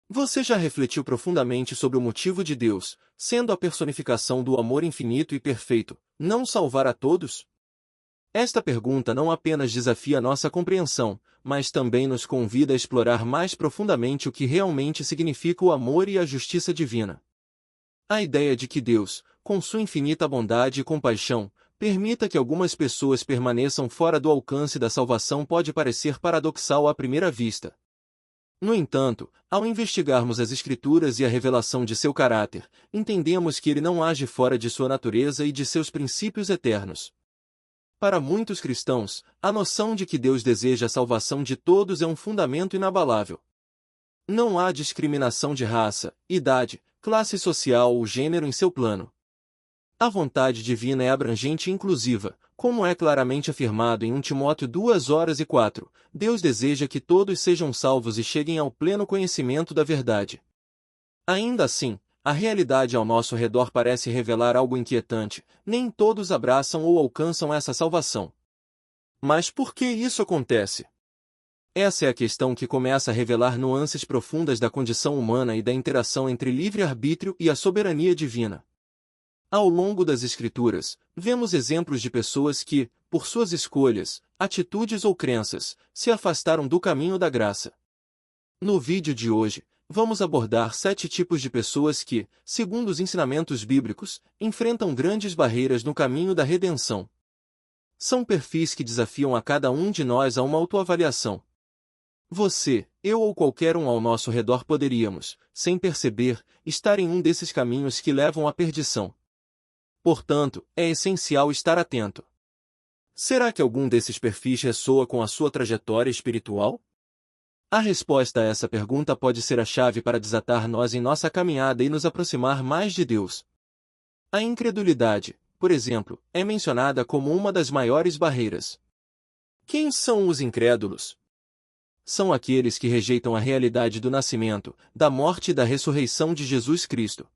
Você já refletiu profundamente sobre o motivo de Deus, sendo a personificação do amor infinito e perfeito, não salvar a todos? Esta pergunta não apenas desafia nossa compreensão, mas também nos convida a explorar mais profundamente o que realmente significa o amor e a justiça divina. A ideia de que Deus, com sua infinita bondade e compaixão, permita que algumas pessoas permaneçam fora do alcance da salvação pode parecer paradoxal à primeira vista. No entanto, ao investigarmos as Escrituras e a revelação de seu caráter, entendemos que ele não age fora de sua natureza e de seus princípios eternos. Para muitos cristãos, a noção de que Deus deseja a salvação de todos é um fundamento inabalável. Não há discriminação de raça, idade, classe social ou gênero em seu plano. A vontade divina é abrangente e inclusiva, como é claramente afirmado em 1 Timóteo 2:4. Deus deseja que todos sejam salvos e cheguem ao pleno conhecimento da verdade. Ainda assim, a realidade ao nosso redor parece revelar algo inquietante: nem todos abraçam ou alcançam essa salvação. Mas por que isso acontece? Essa é a questão que começa a revelar nuances profundas da condição humana e da interação entre livre-arbítrio e a soberania divina. Ao longo das Escrituras, vemos exemplos de pessoas que, por suas escolhas, atitudes ou crenças, se afastaram do caminho da graça. No vídeo de hoje, vamos abordar 7 tipos de pessoas que, segundo os ensinamentos bíblicos, enfrentam grandes barreiras no caminho da redenção. São perfis que desafiam a cada um de nós a uma autoavaliação. Você, eu ou qualquer um ao nosso redor poderíamos, sem perceber, estar em um desses caminhos que levam à perdição. Portanto, é essencial estar atento. Será que algum desses perfis ressoa com a sua trajetória espiritual? A resposta a essa pergunta pode ser a chave para desatar nós em nossa caminhada e nos aproximar mais de Deus. A incredulidade, por exemplo, é mencionada como uma das maiores barreiras. Quem são os incrédulos? São aqueles que rejeitam a realidade do nascimento, da morte e da ressurreição de Jesus Cristo.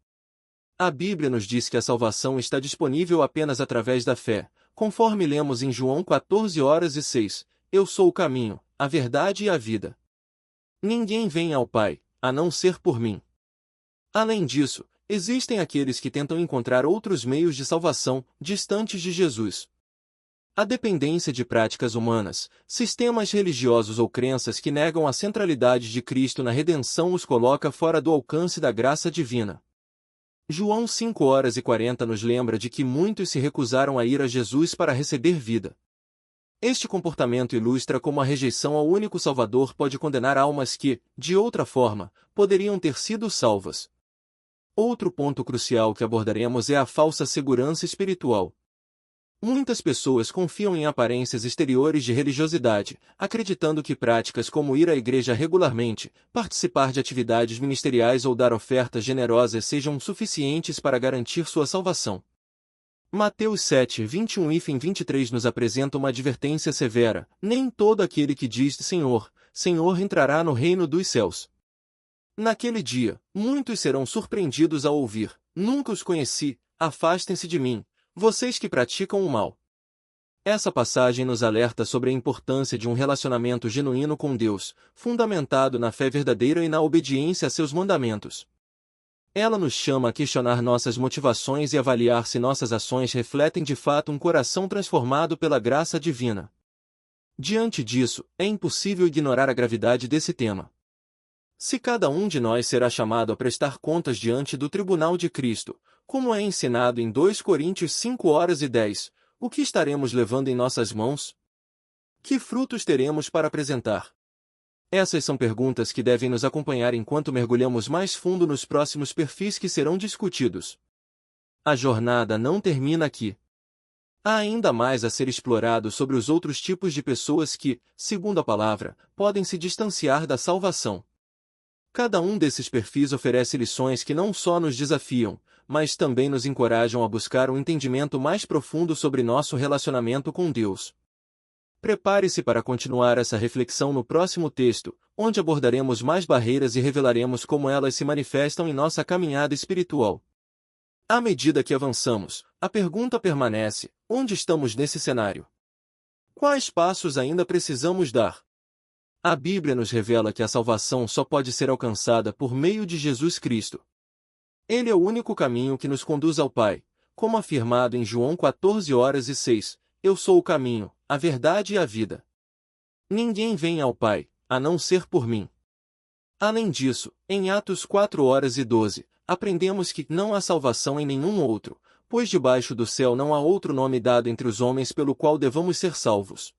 A Bíblia nos diz que a salvação está disponível apenas através da fé, conforme lemos em João 14:6. Eu sou o caminho, a verdade e a vida. Ninguém vem ao Pai, a não ser por mim. Além disso, existem aqueles que tentam encontrar outros meios de salvação, distantes de Jesus. A dependência de práticas humanas, sistemas religiosos ou crenças que negam a centralidade de Cristo na redenção os coloca fora do alcance da graça divina. João 5:40 nos lembra de que muitos se recusaram a ir a Jesus para receber vida. Este comportamento ilustra como a rejeição ao único Salvador pode condenar almas que, de outra forma, poderiam ter sido salvas. Outro ponto crucial que abordaremos é a falsa segurança espiritual. Muitas pessoas confiam em aparências exteriores de religiosidade, acreditando que práticas como ir à igreja regularmente, participar de atividades ministeriais ou dar ofertas generosas sejam suficientes para garantir sua salvação. Mateus 7:21-23 nos apresenta uma advertência severa: nem todo aquele que diz Senhor, Senhor entrará no reino dos céus. Naquele dia, muitos serão surpreendidos ao ouvir: nunca os conheci, afastem-se de mim, vocês que praticam o mal. Essa passagem nos alerta sobre a importância de um relacionamento genuíno com Deus, fundamentado na fé verdadeira e na obediência a seus mandamentos. Ela nos chama a questionar nossas motivações e avaliar se nossas ações refletem de fato um coração transformado pela graça divina. Diante disso, é impossível ignorar a gravidade desse tema. Se cada um de nós será chamado a prestar contas diante do tribunal de Cristo, como é ensinado em 2 Coríntios 5:10, o que estaremos levando em nossas mãos? Que frutos teremos para apresentar? Essas são perguntas que devem nos acompanhar enquanto mergulhamos mais fundo nos próximos perfis que serão discutidos. A jornada não termina aqui. Há ainda mais a ser explorado sobre os outros tipos de pessoas que, segundo a palavra, podem se distanciar da salvação. Cada um desses perfis oferece lições que não só nos desafiam, mas também nos encorajam a buscar um entendimento mais profundo sobre nosso relacionamento com Deus. Prepare-se para continuar essa reflexão no próximo texto, onde abordaremos mais barreiras e revelaremos como elas se manifestam em nossa caminhada espiritual. À medida que avançamos, a pergunta permanece: onde estamos nesse cenário? Quais passos ainda precisamos dar? A Bíblia nos revela que a salvação só pode ser alcançada por meio de Jesus Cristo. Ele é o único caminho que nos conduz ao Pai, como afirmado em João 14:6, Eu sou o caminho, a verdade e a vida. Ninguém vem ao Pai, a não ser por mim. Além disso, em Atos 4:12, aprendemos que não há salvação em nenhum outro, pois debaixo do céu não há outro nome dado entre os homens pelo qual devamos ser salvos.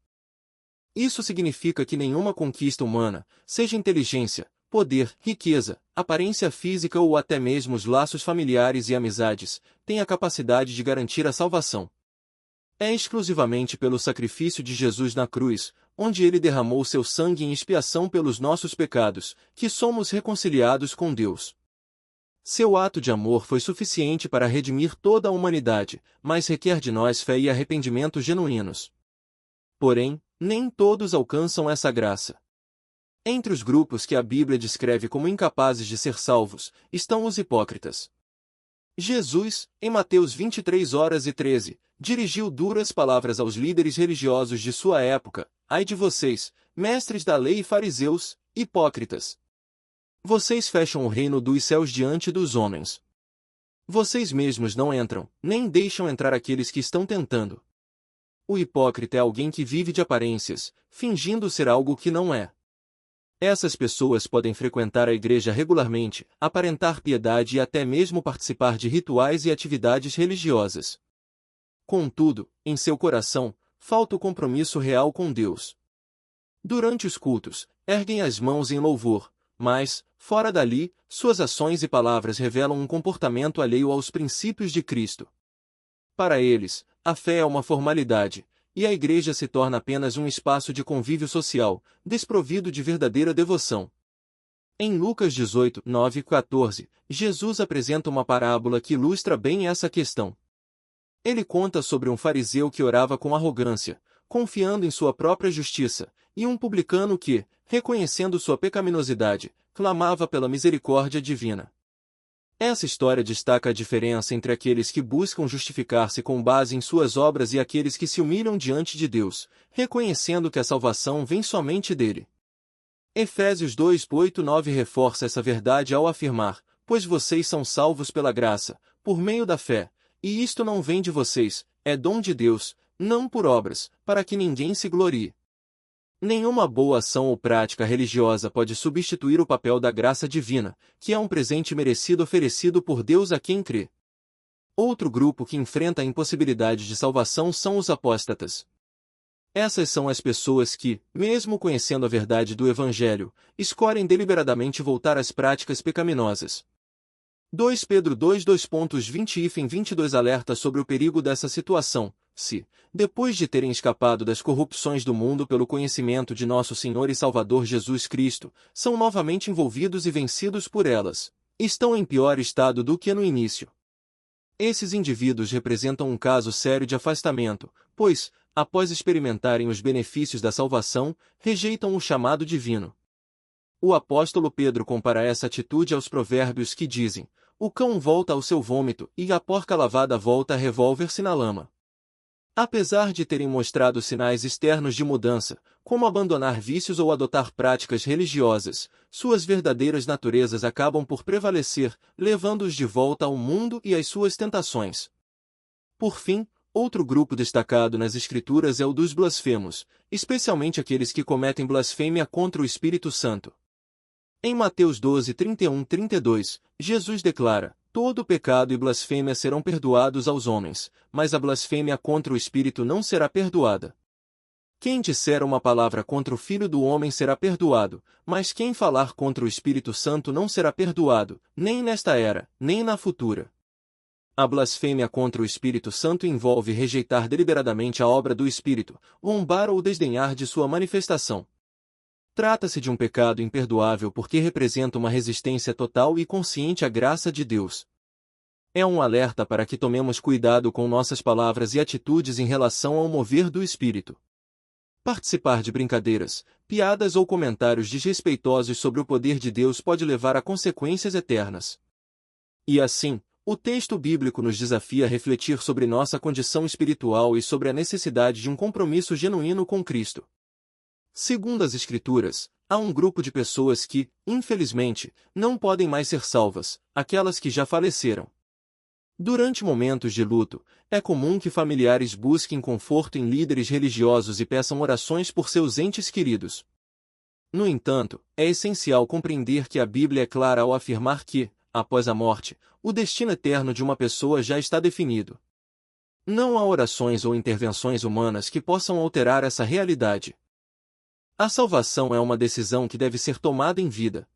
Isso significa que nenhuma conquista humana, seja inteligência, poder, riqueza, aparência física ou até mesmo os laços familiares e amizades, tem a capacidade de garantir a salvação. É exclusivamente pelo sacrifício de Jesus na cruz, onde ele derramou seu sangue em expiação pelos nossos pecados, que somos reconciliados com Deus. Seu ato de amor foi suficiente para redimir toda a humanidade, mas requer de nós fé e arrependimento genuínos. Porém, nem todos alcançam essa graça. Entre os grupos que a Bíblia descreve como incapazes de ser salvos, estão os hipócritas. Jesus, em Mateus 23:13, dirigiu duras palavras aos líderes religiosos de sua época: Ai de vocês, mestres da lei e fariseus, hipócritas! Vocês fecham o reino dos céus diante dos homens. Vocês mesmos não entram, nem deixam entrar aqueles que estão tentando. O hipócrita é alguém que vive de aparências, fingindo ser algo que não é. Essas pessoas podem frequentar a igreja regularmente, aparentar piedade e até mesmo participar de rituais e atividades religiosas. Contudo, em seu coração, falta o compromisso real com Deus. Durante os cultos, erguem as mãos em louvor, mas, fora dali, suas ações e palavras revelam um comportamento alheio aos princípios de Cristo. Para eles, a fé é uma formalidade, e a igreja se torna apenas um espaço de convívio social, desprovido de verdadeira devoção. Em Lucas 18:9-14, Jesus apresenta uma parábola que ilustra bem essa questão. Ele conta sobre um fariseu que orava com arrogância, confiando em sua própria justiça, e um publicano que, reconhecendo sua pecaminosidade, clamava pela misericórdia divina. Essa história destaca a diferença entre aqueles que buscam justificar-se com base em suas obras e aqueles que se humilham diante de Deus, reconhecendo que a salvação vem somente dele. Efésios 2:8-9 reforça essa verdade ao afirmar: Pois vocês são salvos pela graça, por meio da fé, e isto não vem de vocês, é dom de Deus, não por obras, para que ninguém se glorie. Nenhuma boa ação ou prática religiosa pode substituir o papel da graça divina, que é um presente merecido oferecido por Deus a quem crê. Outro grupo que enfrenta a impossibilidade de salvação são os apóstatas. Essas são as pessoas que, mesmo conhecendo a verdade do Evangelho, escolhem deliberadamente voltar às práticas pecaminosas. 2 Pedro 2:20-22 alerta sobre o perigo dessa situação, se, depois de terem escapado das corrupções do mundo pelo conhecimento de nosso Senhor e Salvador Jesus Cristo, são novamente envolvidos e vencidos por elas, estão em pior estado do que no início. Esses indivíduos representam um caso sério de afastamento, pois, após experimentarem os benefícios da salvação, rejeitam o chamado divino. O apóstolo Pedro compara essa atitude aos provérbios que dizem: o cão volta ao seu vômito e a porca lavada volta a revolver-se na lama. Apesar de terem mostrado sinais externos de mudança, como abandonar vícios ou adotar práticas religiosas, suas verdadeiras naturezas acabam por prevalecer, levando-os de volta ao mundo e às suas tentações. Por fim, outro grupo destacado nas Escrituras é o dos blasfemos, especialmente aqueles que cometem blasfêmia contra o Espírito Santo. Em Mateus 12:31-32, Jesus declara: Todo pecado e blasfêmia serão perdoados aos homens, mas a blasfêmia contra o Espírito não será perdoada. Quem disser uma palavra contra o Filho do Homem será perdoado, mas quem falar contra o Espírito Santo não será perdoado, nem nesta era, nem na futura. A blasfêmia contra o Espírito Santo envolve rejeitar deliberadamente a obra do Espírito, zombar ou desdenhar de sua manifestação. Trata-se de um pecado imperdoável porque representa uma resistência total e consciente à graça de Deus. É um alerta para que tomemos cuidado com nossas palavras e atitudes em relação ao mover do Espírito. Participar de brincadeiras, piadas ou comentários desrespeitosos sobre o poder de Deus pode levar a consequências eternas. E assim, o texto bíblico nos desafia a refletir sobre nossa condição espiritual e sobre a necessidade de um compromisso genuíno com Cristo. Segundo as Escrituras, há um grupo de pessoas que, infelizmente, não podem mais ser salvas, aquelas que já faleceram. Durante momentos de luto, é comum que familiares busquem conforto em líderes religiosos e peçam orações por seus entes queridos. No entanto, é essencial compreender que a Bíblia é clara ao afirmar que, após a morte, o destino eterno de uma pessoa já está definido. Não há orações ou intervenções humanas que possam alterar essa realidade. A salvação é uma decisão que deve ser tomada em vida.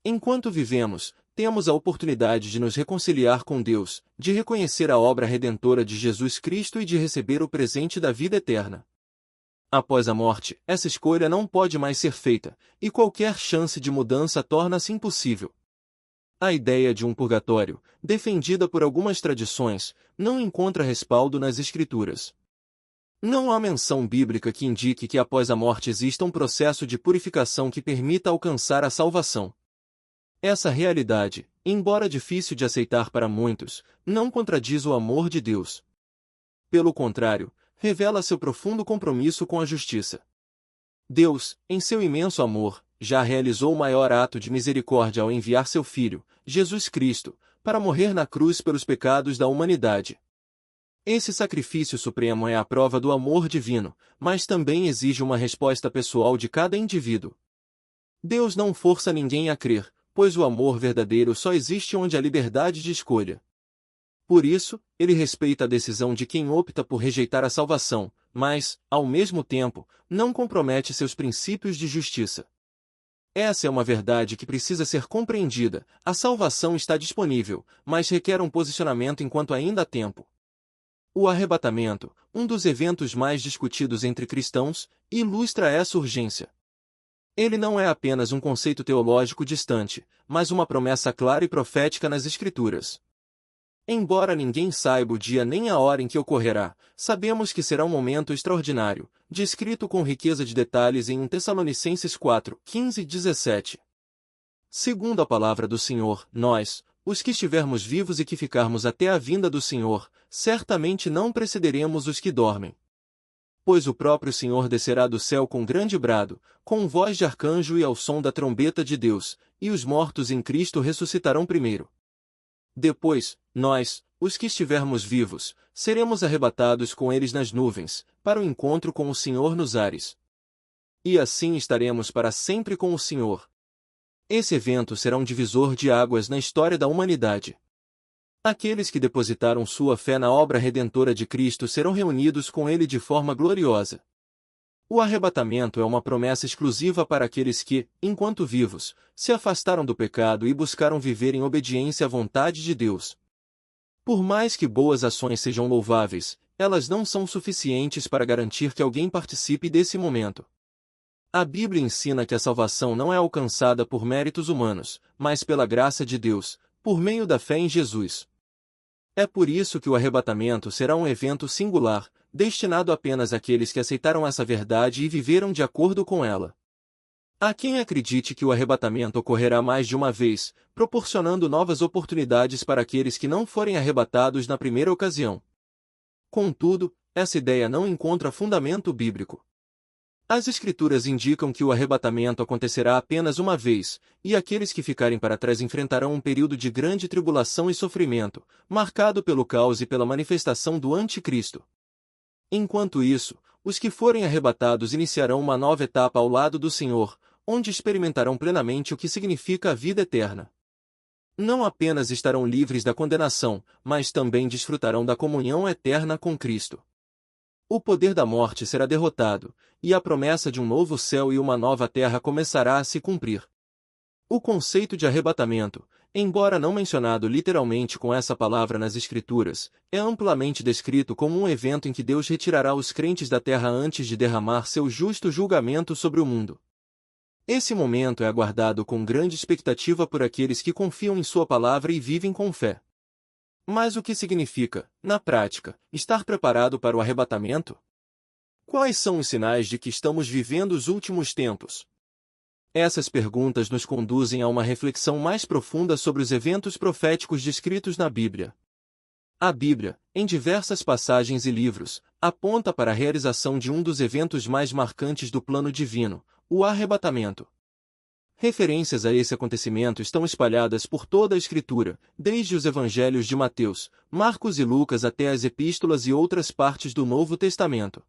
Enquanto vivemos, temos a oportunidade de nos reconciliar com Deus, de reconhecer a obra redentora de Jesus Cristo e de receber o presente da vida eterna. Após a morte, essa escolha não pode mais ser feita, e qualquer chance de mudança torna-se impossível. A ideia de um purgatório, defendida por algumas tradições, não encontra respaldo nas Escrituras. Não há menção bíblica que indique que após a morte exista um processo de purificação que permita alcançar a salvação. Essa realidade, embora difícil de aceitar para muitos, não contradiz o amor de Deus. Pelo contrário, revela seu profundo compromisso com a justiça. Deus, em seu imenso amor, já realizou o maior ato de misericórdia ao enviar seu Filho, Jesus Cristo, para morrer na cruz pelos pecados da humanidade. Esse sacrifício supremo é a prova do amor divino, mas também exige uma resposta pessoal de cada indivíduo. Deus não força ninguém a crer, pois o amor verdadeiro só existe onde há liberdade de escolha. Por isso, ele respeita a decisão de quem opta por rejeitar a salvação, mas, ao mesmo tempo, não compromete seus princípios de justiça. Essa é uma verdade que precisa ser compreendida. A salvação está disponível, mas requer um posicionamento enquanto ainda há tempo. O arrebatamento, um dos eventos mais discutidos entre cristãos, ilustra essa urgência. Ele não é apenas um conceito teológico distante, mas uma promessa clara e profética nas Escrituras. Embora ninguém saiba o dia nem a hora em que ocorrerá, sabemos que será um momento extraordinário, descrito com riqueza de detalhes em 1 Tessalonicenses 4, 15 e 17. Segundo a palavra do Senhor, nós, os que estivermos vivos e que ficarmos até a vinda do Senhor, certamente não precederemos os que dormem. Pois o próprio Senhor descerá do céu com grande brado, com voz de arcanjo e ao som da trombeta de Deus, e os mortos em Cristo ressuscitarão primeiro. Depois, nós, os que estivermos vivos, seremos arrebatados com eles nas nuvens, para o encontro com o Senhor nos ares. E assim estaremos para sempre com o Senhor. Esse evento será um divisor de águas na história da humanidade. Aqueles que depositaram sua fé na obra redentora de Cristo serão reunidos com Ele de forma gloriosa. O arrebatamento é uma promessa exclusiva para aqueles que, enquanto vivos, se afastaram do pecado e buscaram viver em obediência à vontade de Deus. Por mais que boas ações sejam louváveis, elas não são suficientes para garantir que alguém participe desse momento. A Bíblia ensina que a salvação não é alcançada por méritos humanos, mas pela graça de Deus, por meio da fé em Jesus. É por isso que o arrebatamento será um evento singular, destinado apenas àqueles que aceitaram essa verdade e viveram de acordo com ela. Há quem acredite que o arrebatamento ocorrerá mais de uma vez, proporcionando novas oportunidades para aqueles que não forem arrebatados na primeira ocasião. Contudo, essa ideia não encontra fundamento bíblico. As Escrituras indicam que o arrebatamento acontecerá apenas uma vez, e aqueles que ficarem para trás enfrentarão um período de grande tribulação e sofrimento, marcado pelo caos e pela manifestação do Anticristo. Enquanto isso, os que forem arrebatados iniciarão uma nova etapa ao lado do Senhor, onde experimentarão plenamente o que significa a vida eterna. Não apenas estarão livres da condenação, mas também desfrutarão da comunhão eterna com Cristo. O poder da morte será derrotado, e a promessa de um novo céu e uma nova terra começará a se cumprir. O conceito de arrebatamento, embora não mencionado literalmente com essa palavra nas Escrituras, é amplamente descrito como um evento em que Deus retirará os crentes da terra antes de derramar seu justo julgamento sobre o mundo. Esse momento é aguardado com grande expectativa por aqueles que confiam em sua palavra e vivem com fé. Mas o que significa, na prática, estar preparado para o arrebatamento? Quais são os sinais de que estamos vivendo os últimos tempos? Essas perguntas nos conduzem a uma reflexão mais profunda sobre os eventos proféticos descritos na Bíblia. A Bíblia, em diversas passagens e livros, aponta para a realização de um dos eventos mais marcantes do plano divino, o arrebatamento. Referências a esse acontecimento estão espalhadas por toda a Escritura, desde os evangelhos de Mateus, Marcos e Lucas até as epístolas e outras partes do Novo Testamento.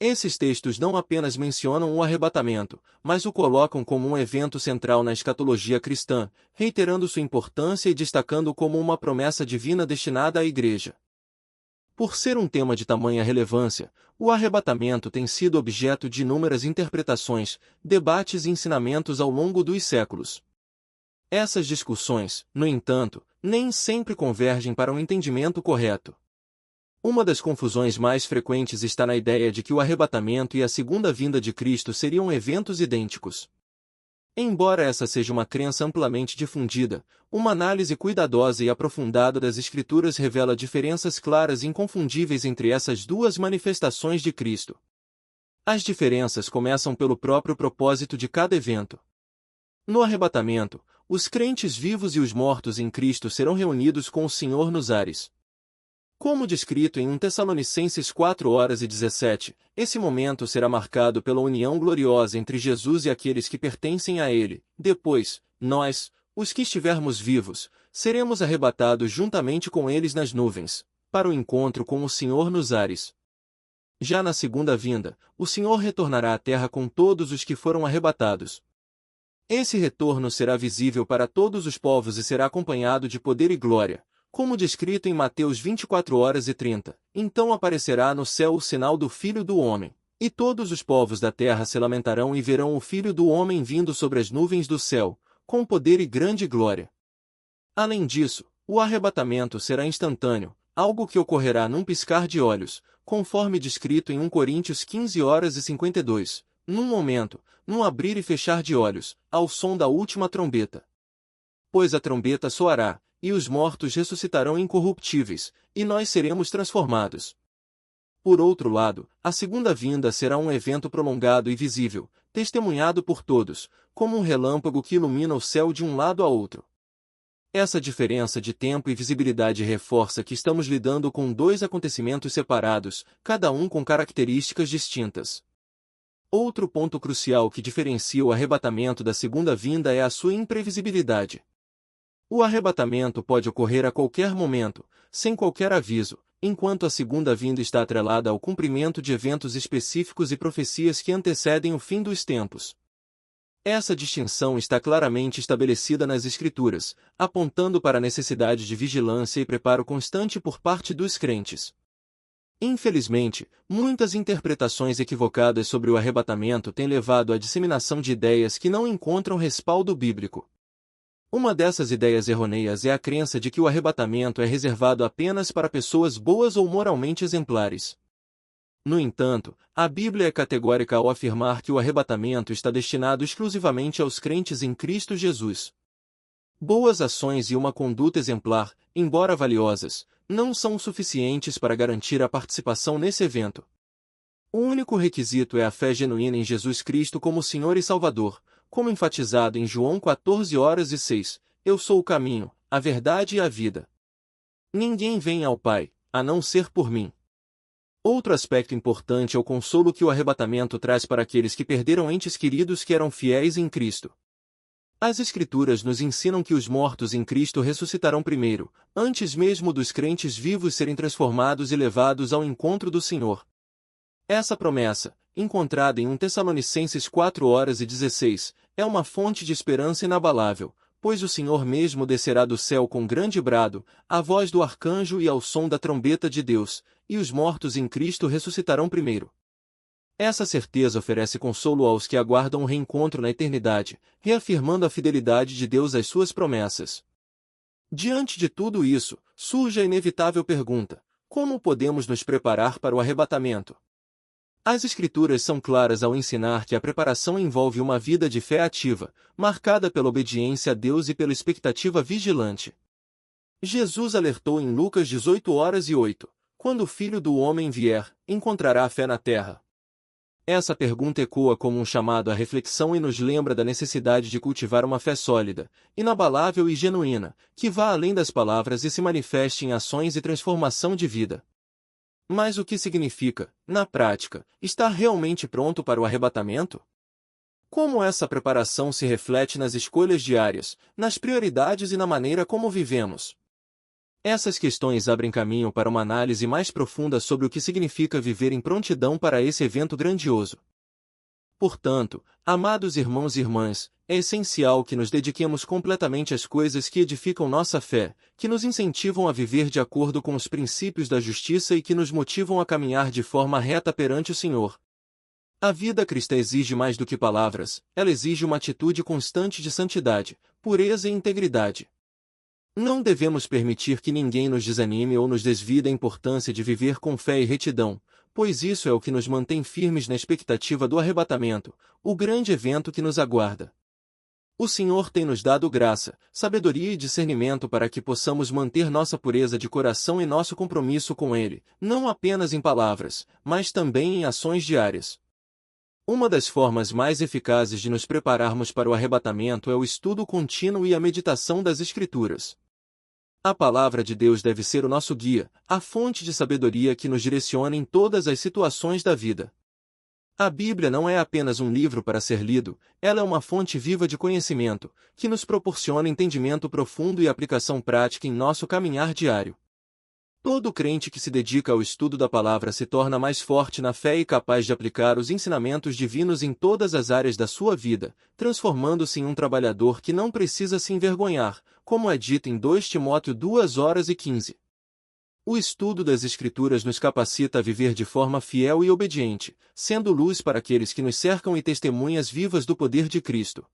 Esses textos não apenas mencionam o arrebatamento, mas o colocam como um evento central na escatologia cristã, reiterando sua importância e destacando-o como uma promessa divina destinada à Igreja. Por ser um tema de tamanha relevância, o arrebatamento tem sido objeto de inúmeras interpretações, debates e ensinamentos ao longo dos séculos. Essas discussões, no entanto, nem sempre convergem para um entendimento correto. Uma das confusões mais frequentes está na ideia de que o arrebatamento e a segunda vinda de Cristo seriam eventos idênticos. Embora essa seja uma crença amplamente difundida, uma análise cuidadosa e aprofundada das Escrituras revela diferenças claras e inconfundíveis entre essas duas manifestações de Cristo. As diferenças começam pelo próprio propósito de cada evento. No arrebatamento, os crentes vivos e os mortos em Cristo serão reunidos com o Senhor nos ares. Como descrito em 1 Tessalonicenses 4:17, esse momento será marcado pela união gloriosa entre Jesus e aqueles que pertencem a Ele. Depois, nós, os que estivermos vivos, seremos arrebatados juntamente com eles nas nuvens, para o encontro com o Senhor nos ares. Já na segunda vinda, o Senhor retornará à terra com todos os que foram arrebatados. Esse retorno será visível para todos os povos e será acompanhado de poder e glória, como descrito em Mateus 24:30. Então aparecerá no céu o sinal do Filho do Homem, e todos os povos da terra se lamentarão e verão o Filho do Homem vindo sobre as nuvens do céu, com poder e grande glória. Além disso, o arrebatamento será instantâneo, algo que ocorrerá num piscar de olhos, conforme descrito em 1 Coríntios 15:52, num momento, num abrir e fechar de olhos, ao som da última trombeta. Pois a trombeta soará, e os mortos ressuscitarão incorruptíveis, e nós seremos transformados. Por outro lado, a segunda vinda será um evento prolongado e visível, testemunhado por todos, como um relâmpago que ilumina o céu de um lado a outro. Essa diferença de tempo e visibilidade reforça que estamos lidando com dois acontecimentos separados, cada um com características distintas. Outro ponto crucial que diferencia o arrebatamento da segunda vinda é a sua imprevisibilidade. O arrebatamento pode ocorrer a qualquer momento, sem qualquer aviso, enquanto a segunda vinda está atrelada ao cumprimento de eventos específicos e profecias que antecedem o fim dos tempos. Essa distinção está claramente estabelecida nas Escrituras, apontando para a necessidade de vigilância e preparo constante por parte dos crentes. Infelizmente, muitas interpretações equivocadas sobre o arrebatamento têm levado à disseminação de ideias que não encontram respaldo bíblico. Uma dessas ideias errôneas é a crença de que o arrebatamento é reservado apenas para pessoas boas ou moralmente exemplares. No entanto, a Bíblia é categórica ao afirmar que o arrebatamento está destinado exclusivamente aos crentes em Cristo Jesus. Boas ações e uma conduta exemplar, embora valiosas, não são suficientes para garantir a participação nesse evento. O único requisito é a fé genuína em Jesus Cristo como Senhor e Salvador, como enfatizado em João 14:6, eu sou o caminho, a verdade e a vida. Ninguém vem ao Pai, a não ser por mim. Outro aspecto importante é o consolo que o arrebatamento traz para aqueles que perderam entes queridos que eram fiéis em Cristo. As Escrituras nos ensinam que os mortos em Cristo ressuscitarão primeiro, antes mesmo dos crentes vivos serem transformados e levados ao encontro do Senhor. Essa promessa, encontrada em 1 Tessalonicenses 4:16, é uma fonte de esperança inabalável, pois o Senhor mesmo descerá do céu com grande brado, a voz do arcanjo e ao som da trombeta de Deus, e os mortos em Cristo ressuscitarão primeiro. Essa certeza oferece consolo aos que aguardam o reencontro na eternidade, reafirmando a fidelidade de Deus às suas promessas. Diante de tudo isso, surge a inevitável pergunta: como podemos nos preparar para o arrebatamento? As Escrituras são claras ao ensinar que a preparação envolve uma vida de fé ativa, marcada pela obediência a Deus e pela expectativa vigilante. Jesus alertou em Lucas 18:8, quando o Filho do Homem vier, encontrará fé na terra? Essa pergunta ecoa como um chamado à reflexão e nos lembra da necessidade de cultivar uma fé sólida, inabalável e genuína, que vá além das palavras e se manifeste em ações e transformação de vida. Mas o que significa, na prática, estar realmente pronto para o arrebatamento? Como essa preparação se reflete nas escolhas diárias, nas prioridades e na maneira como vivemos? Essas questões abrem caminho para uma análise mais profunda sobre o que significa viver em prontidão para esse evento grandioso. Portanto, amados irmãos e irmãs, é essencial que nos dediquemos completamente às coisas que edificam nossa fé, que nos incentivam a viver de acordo com os princípios da justiça e que nos motivam a caminhar de forma reta perante o Senhor. A vida cristã exige mais do que palavras, ela exige uma atitude constante de santidade, pureza e integridade. Não devemos permitir que ninguém nos desanime ou nos desvie da importância de viver com fé e retidão, pois isso é o que nos mantém firmes na expectativa do arrebatamento, o grande evento que nos aguarda. O Senhor tem nos dado graça, sabedoria e discernimento para que possamos manter nossa pureza de coração e nosso compromisso com Ele, não apenas em palavras, mas também em ações diárias. Uma das formas mais eficazes de nos prepararmos para o arrebatamento é o estudo contínuo e a meditação das Escrituras. A palavra de Deus deve ser o nosso guia, a fonte de sabedoria que nos direciona em todas as situações da vida. A Bíblia não é apenas um livro para ser lido, ela é uma fonte viva de conhecimento, que nos proporciona entendimento profundo e aplicação prática em nosso caminhar diário. Todo crente que se dedica ao estudo da palavra se torna mais forte na fé e capaz de aplicar os ensinamentos divinos em todas as áreas da sua vida, transformando-se em um trabalhador que não precisa se envergonhar, como é dito em 2 Timóteo 2:15. O estudo das Escrituras nos capacita a viver de forma fiel e obediente, sendo luz para aqueles que nos cercam e testemunhas vivas do poder de Cristo.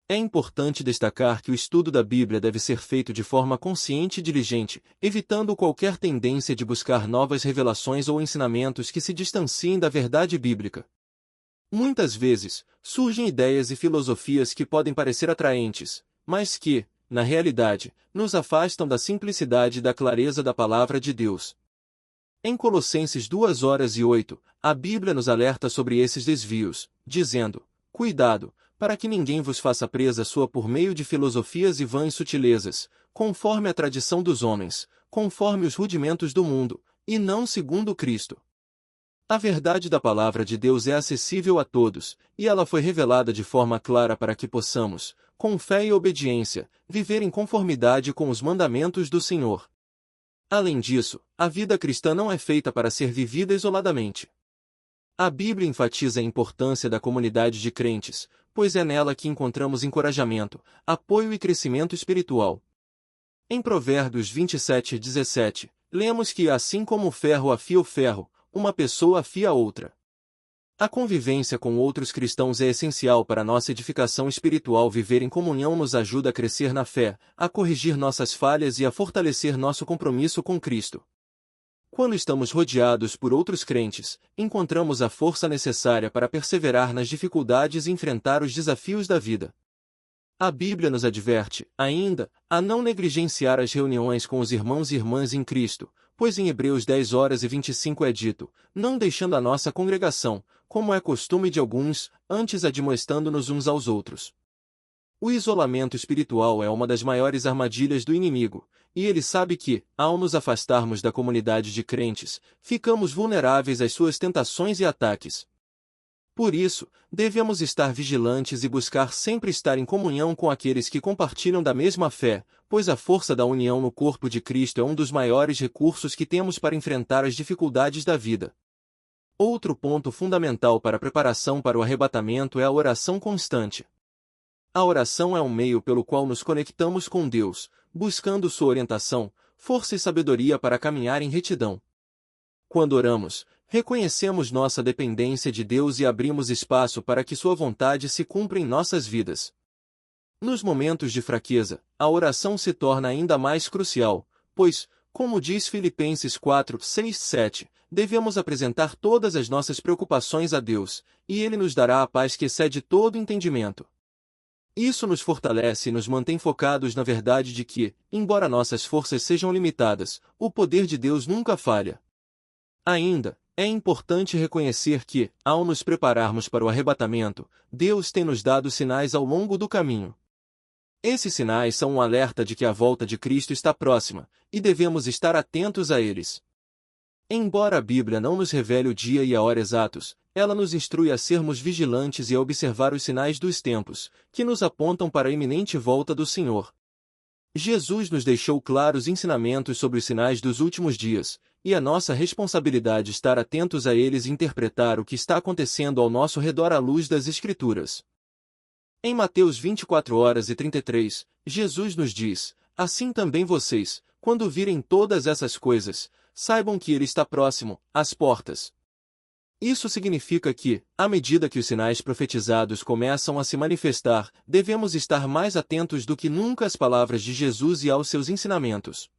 É importante destacar que o estudo da Bíblia deve ser feito de forma consciente e diligente, evitando qualquer tendência de buscar novas revelações ou ensinamentos que se distanciem da verdade bíblica. Muitas vezes, surgem ideias e filosofias que podem parecer atraentes, mas que, na realidade, nos afastam da simplicidade e da clareza da palavra de Deus. Em Colossenses 2:8, a Bíblia nos alerta sobre esses desvios, dizendo: "Cuidado, para que ninguém vos faça presa sua por meio de filosofias e vãs sutilezas, conforme a tradição dos homens, conforme os rudimentos do mundo, e não segundo Cristo." A verdade da palavra de Deus é acessível a todos, e ela foi revelada de forma clara para que possamos, com fé e obediência, viver em conformidade com os mandamentos do Senhor. Além disso, a vida cristã não é feita para ser vivida isoladamente. A Bíblia enfatiza a importância da comunidade de crentes, pois é nela que encontramos encorajamento, apoio e crescimento espiritual. Em Provérbios 27:17, lemos que assim como o ferro afia o ferro, uma pessoa afia a outra. A convivência com outros cristãos é essencial para nossa edificação espiritual. Viver em comunhão nos ajuda a crescer na fé, a corrigir nossas falhas e a fortalecer nosso compromisso com Cristo. Quando estamos rodeados por outros crentes, encontramos a força necessária para perseverar nas dificuldades e enfrentar os desafios da vida. A Bíblia nos adverte, ainda, a não negligenciar as reuniões com os irmãos e irmãs em Cristo, pois em Hebreus 10:25 é dito: "Não deixando a nossa congregação, como é costume de alguns, antes admoestando-nos uns aos outros." O isolamento espiritual é uma das maiores armadilhas do inimigo, e ele sabe que, ao nos afastarmos da comunidade de crentes, ficamos vulneráveis às suas tentações e ataques. Por isso, devemos estar vigilantes e buscar sempre estar em comunhão com aqueles que compartilham da mesma fé, pois a força da união no corpo de Cristo é um dos maiores recursos que temos para enfrentar as dificuldades da vida. Outro ponto fundamental para a preparação para o arrebatamento é a oração constante. A oração é um meio pelo qual nos conectamos com Deus, buscando sua orientação, força e sabedoria para caminhar em retidão. Quando oramos, reconhecemos nossa dependência de Deus e abrimos espaço para que sua vontade se cumpra em nossas vidas. Nos momentos de fraqueza, a oração se torna ainda mais crucial, pois, como diz Filipenses 4:6-7, devemos apresentar todas as nossas preocupações a Deus, e Ele nos dará a paz que excede todo entendimento. Isso nos fortalece e nos mantém focados na verdade de que, embora nossas forças sejam limitadas, o poder de Deus nunca falha. Ainda, é importante reconhecer que, ao nos prepararmos para o arrebatamento, Deus tem nos dado sinais ao longo do caminho. Esses sinais são um alerta de que a volta de Cristo está próxima, e devemos estar atentos a eles. Embora a Bíblia não nos revele o dia e a hora exatos, ela nos instrui a sermos vigilantes e a observar os sinais dos tempos, que nos apontam para a iminente volta do Senhor. Jesus nos deixou claros ensinamentos sobre os sinais dos últimos dias, e a nossa responsabilidade estar atentos a eles e interpretar o que está acontecendo ao nosso redor à luz das Escrituras. Em Mateus 24:33, Jesus nos diz: assim também vocês, quando virem todas essas coisas, saibam que ele está próximo, às portas. Isso significa que, à medida que os sinais profetizados começam a se manifestar, devemos estar mais atentos do que nunca às palavras de Jesus e aos seus ensinamentos.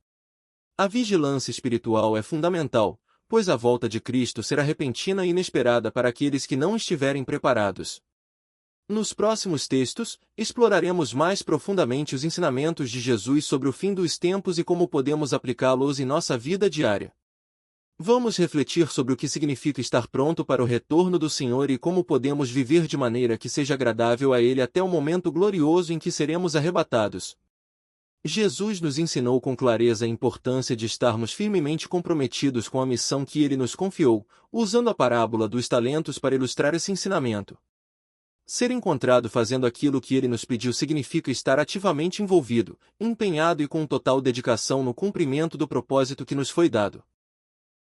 A vigilância espiritual é fundamental, pois a volta de Cristo será repentina e inesperada para aqueles que não estiverem preparados. Nos próximos textos, exploraremos mais profundamente os ensinamentos de Jesus sobre o fim dos tempos e como podemos aplicá-los em nossa vida diária. Vamos refletir sobre o que significa estar pronto para o retorno do Senhor e como podemos viver de maneira que seja agradável a Ele até o momento glorioso em que seremos arrebatados. Jesus nos ensinou com clareza a importância de estarmos firmemente comprometidos com a missão que Ele nos confiou, usando a parábola dos talentos para ilustrar esse ensinamento. Ser encontrado fazendo aquilo que Ele nos pediu significa estar ativamente envolvido, empenhado e com total dedicação no cumprimento do propósito que nos foi dado.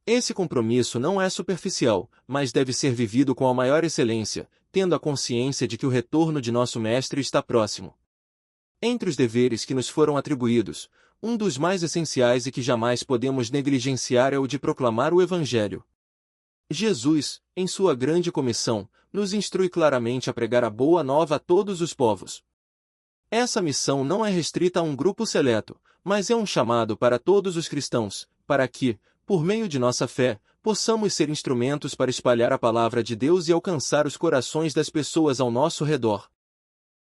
Esse compromisso não é superficial, mas deve ser vivido com a maior excelência, tendo a consciência de que o retorno de nosso Mestre está próximo. Entre os deveres que nos foram atribuídos, um dos mais essenciais e que jamais podemos negligenciar é o de proclamar o Evangelho. Jesus, em sua grande comissão, nos instrui claramente a pregar a boa nova a todos os povos. Essa missão não é restrita a um grupo seleto, mas é um chamado para todos os cristãos, para que, por meio de nossa fé, possamos ser instrumentos para espalhar a palavra de Deus e alcançar os corações das pessoas ao nosso redor.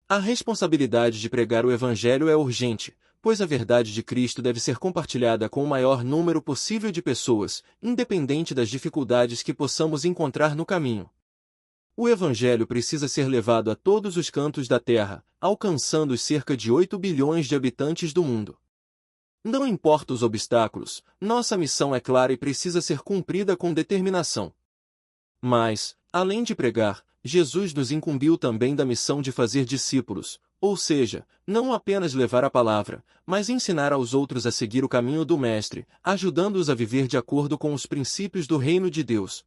A responsabilidade de pregar o Evangelho é urgente, pois a verdade de Cristo deve ser compartilhada com o maior número possível de pessoas, independente das dificuldades que possamos encontrar no caminho. O Evangelho precisa ser levado a todos os cantos da Terra, alcançando os cerca de 8 bilhões de habitantes do mundo. Não importa os obstáculos, nossa missão é clara e precisa ser cumprida com determinação. Mas, além de pregar, Jesus nos incumbiu também da missão de fazer discípulos, ou seja, não apenas levar a palavra, mas ensinar aos outros a seguir o caminho do Mestre, ajudando-os a viver de acordo com os princípios do reino de Deus.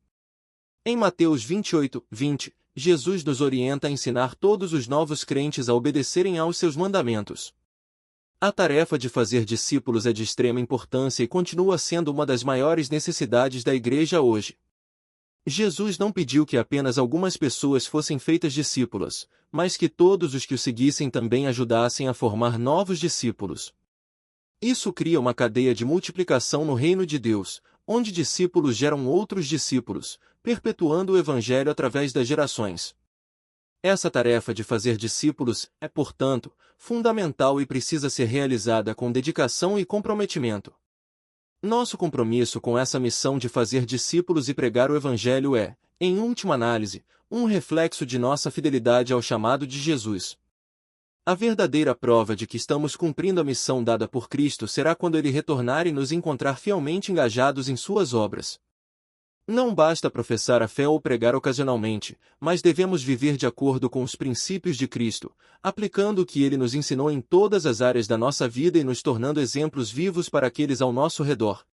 Em Mateus 28:20, Jesus nos orienta a ensinar todos os novos crentes a obedecerem aos seus mandamentos. A tarefa de fazer discípulos é de extrema importância e continua sendo uma das maiores necessidades da Igreja hoje. Jesus não pediu que apenas algumas pessoas fossem feitas discípulas, mas que todos os que o seguissem também ajudassem a formar novos discípulos. Isso cria uma cadeia de multiplicação no reino de Deus, onde discípulos geram outros discípulos, perpetuando o Evangelho através das gerações. Essa tarefa de fazer discípulos é, portanto, fundamental e precisa ser realizada com dedicação e comprometimento. Nosso compromisso com essa missão de fazer discípulos e pregar o Evangelho é, em última análise, um reflexo de nossa fidelidade ao chamado de Jesus. A verdadeira prova de que estamos cumprindo a missão dada por Cristo será quando Ele retornar e nos encontrar fielmente engajados em suas obras. Não basta professar a fé ou pregar ocasionalmente, mas devemos viver de acordo com os princípios de Cristo, aplicando o que Ele nos ensinou em todas as áreas da nossa vida e nos tornando exemplos vivos para aqueles ao nosso redor.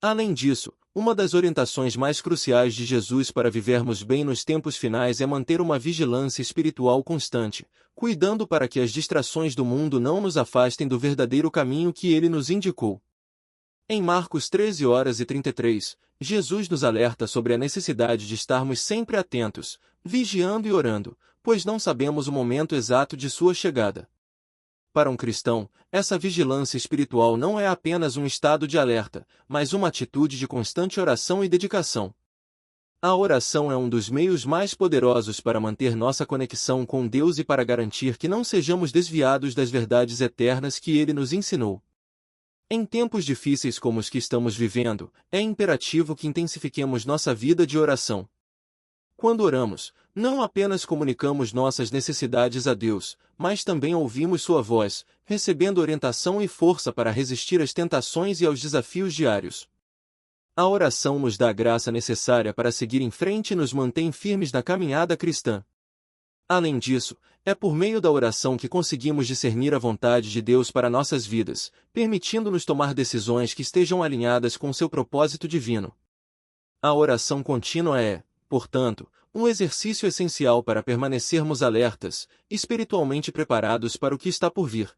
Além disso, uma das orientações mais cruciais de Jesus para vivermos bem nos tempos finais é manter uma vigilância espiritual constante, cuidando para que as distrações do mundo não nos afastem do verdadeiro caminho que Ele nos indicou. Em Marcos 13:33, Jesus nos alerta sobre a necessidade de estarmos sempre atentos, vigiando e orando, pois não sabemos o momento exato de sua chegada. Para um cristão, essa vigilância espiritual não é apenas um estado de alerta, mas uma atitude de constante oração e dedicação. A oração é um dos meios mais poderosos para manter nossa conexão com Deus e para garantir que não sejamos desviados das verdades eternas que Ele nos ensinou. Em tempos difíceis como os que estamos vivendo, é imperativo que intensifiquemos nossa vida de oração. Quando oramos, não apenas comunicamos nossas necessidades a Deus, mas também ouvimos sua voz, recebendo orientação e força para resistir às tentações e aos desafios diários. A oração nos dá a graça necessária para seguir em frente e nos mantém firmes na caminhada cristã. Além disso, é por meio da oração que conseguimos discernir a vontade de Deus para nossas vidas, permitindo-nos tomar decisões que estejam alinhadas com seu propósito divino. A oração contínua é, portanto, um exercício essencial para permanecermos alertas, espiritualmente preparados para o que está por vir.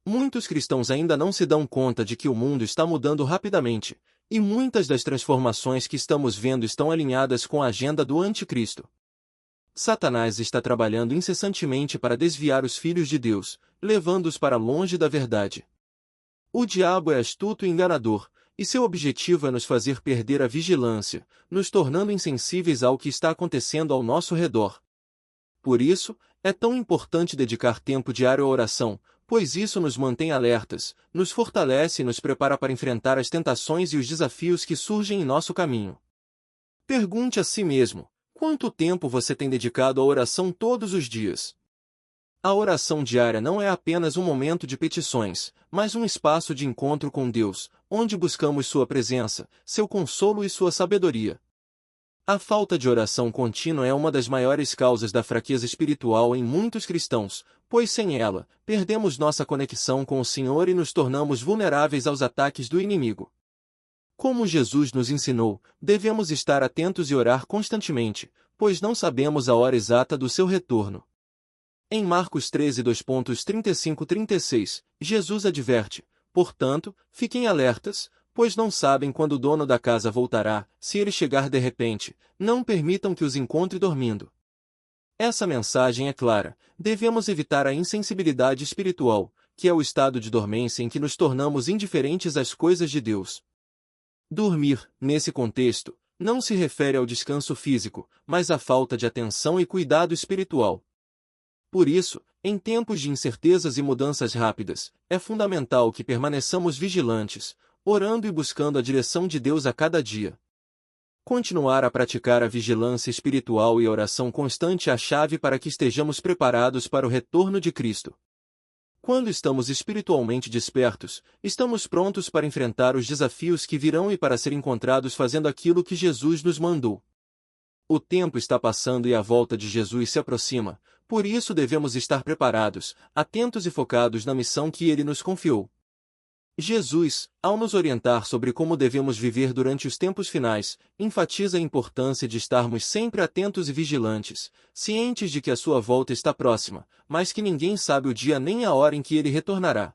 Muitos cristãos ainda não se dão conta de que o mundo está mudando rapidamente, e muitas das transformações que estamos vendo estão alinhadas com a agenda do Anticristo. Satanás está trabalhando incessantemente para desviar os filhos de Deus, levando-os para longe da verdade. O diabo é astuto e enganador, e seu objetivo é nos fazer perder a vigilância, nos tornando insensíveis ao que está acontecendo ao nosso redor. Por isso, é tão importante dedicar tempo diário à oração, pois isso nos mantém alertas, nos fortalece e nos prepara para enfrentar as tentações e os desafios que surgem em nosso caminho. Pergunte a si mesmo: quanto tempo você tem dedicado à oração todos os dias? A oração diária não é apenas um momento de petições, mas um espaço de encontro com Deus, onde buscamos sua presença, seu consolo e sua sabedoria. A falta de oração contínua é uma das maiores causas da fraqueza espiritual em muitos cristãos, pois sem ela, perdemos nossa conexão com o Senhor e nos tornamos vulneráveis aos ataques do inimigo. Como Jesus nos ensinou, devemos estar atentos e orar constantemente, pois não sabemos a hora exata do seu retorno. Em Marcos 13, 2:35-36, Jesus adverte: portanto, fiquem alertas, pois não sabem quando o dono da casa voltará, se ele chegar de repente, não permitam que os encontre dormindo. Essa mensagem é clara: devemos evitar a insensibilidade espiritual, que é o estado de dormência em que nos tornamos indiferentes às coisas de Deus. Dormir, nesse contexto, não se refere ao descanso físico, mas à falta de atenção e cuidado espiritual. Por isso, em tempos de incertezas e mudanças rápidas, é fundamental que permaneçamos vigilantes, orando e buscando a direção de Deus a cada dia. Continuar a praticar a vigilância espiritual e a oração constante é a chave para que estejamos preparados para o retorno de Cristo. Quando estamos espiritualmente despertos, estamos prontos para enfrentar os desafios que virão e para ser encontrados fazendo aquilo que Jesus nos mandou. O tempo está passando e a volta de Jesus se aproxima, por isso devemos estar preparados, atentos e focados na missão que ele nos confiou. Jesus, ao nos orientar sobre como devemos viver durante os tempos finais, enfatiza a importância de estarmos sempre atentos e vigilantes, cientes de que a sua volta está próxima, mas que ninguém sabe o dia nem a hora em que ele retornará.